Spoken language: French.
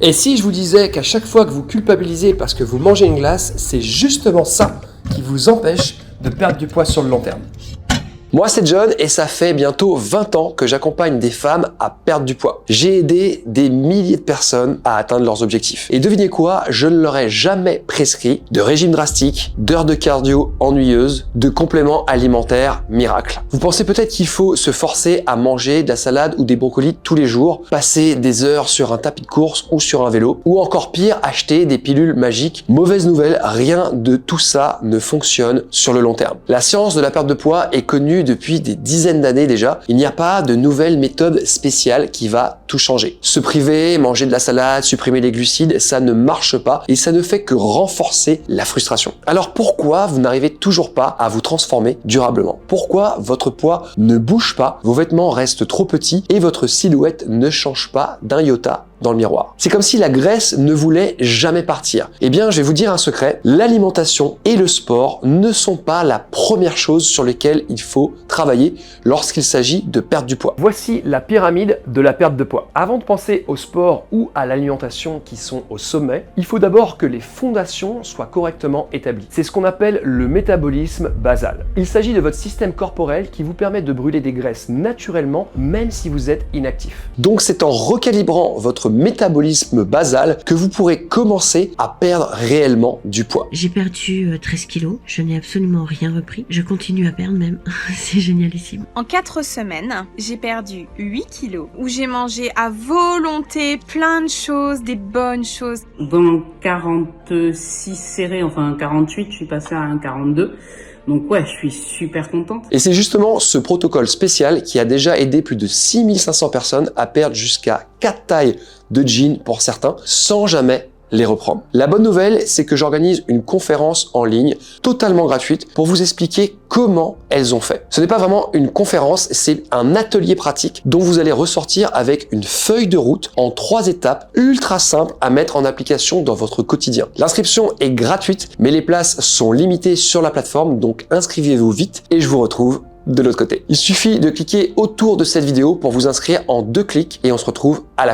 Et si je vous disais qu'à chaque fois que vous culpabilisez parce que vous mangez une glace, c'est justement ça qui vous empêche de perdre du poids sur le long terme. Moi, c'est John et ça fait bientôt 20 ans que j'accompagne des femmes à perdre du poids. J'ai aidé des milliers de personnes à atteindre leurs objectifs. Et devinez quoi, je ne leur ai jamais prescrit de régime drastique, d'heures de cardio ennuyeuses, de compléments alimentaires miracles. Vous pensez peut-être qu'il faut se forcer à manger de la salade ou des brocolis tous les jours, passer des heures sur un tapis de course ou sur un vélo, ou encore pire, acheter des pilules magiques. Mauvaise nouvelle, rien de tout ça ne fonctionne sur le long terme. La science de la perte de poids est connue depuis des dizaines d'années déjà. Il n'y a pas de nouvelle méthode spéciale qui va tout changer. Se priver, manger de la salade, supprimer les glucides, ça ne marche pas et ça ne fait que renforcer la frustration. Alors pourquoi vous n'arrivez toujours pas à vous transformer durablement? Pourquoi votre poids ne bouge pas, vos vêtements restent trop petits et votre silhouette ne change pas d'un iota dans le miroir? C'est comme si la graisse ne voulait jamais partir. Eh bien, je vais vous dire un secret, l'alimentation et le sport ne sont pas la première chose sur lesquelles il faut travailler lorsqu'il s'agit de perdre du poids. Voici la pyramide de la perte de poids. Avant de penser au sport ou à l'alimentation qui sont au sommet, il faut d'abord que les fondations soient correctement établies. C'est ce qu'on appelle le métabolisme basal. Il s'agit de votre système corporel qui vous permet de brûler des graisses naturellement, même si vous êtes inactif. Donc c'est en recalibrant votre métabolisme basal que vous pourrez commencer à perdre réellement du poids. J'ai perdu 13 kilos, je n'ai absolument rien repris, je continue à perdre même, c'est génialissime. En 4 semaines, j'ai perdu 8 kilos, où j'ai mangé à volonté plein de choses, des bonnes choses. Dans 46 serré, enfin 48, je suis passée à un 42. Donc ouais, je suis super contente. Et c'est justement ce protocole spécial qui a déjà aidé plus de 6500 personnes à perdre jusqu'à 4 tailles de jeans pour certains, sans jamais les reprendre. La bonne nouvelle, c'est que j'organise une conférence en ligne totalement gratuite pour vous expliquer comment elles ont fait. Ce n'est pas vraiment une conférence, c'est un atelier pratique dont vous allez ressortir avec une feuille de route en 3 étapes ultra simples à mettre en application dans votre quotidien. L'inscription est gratuite, mais les places sont limitées sur la plateforme, donc inscrivez-vous vite et je vous retrouve de l'autre côté. Il suffit de cliquer autour de cette vidéo pour vous inscrire en 2 clics et on se retrouve à la conférence.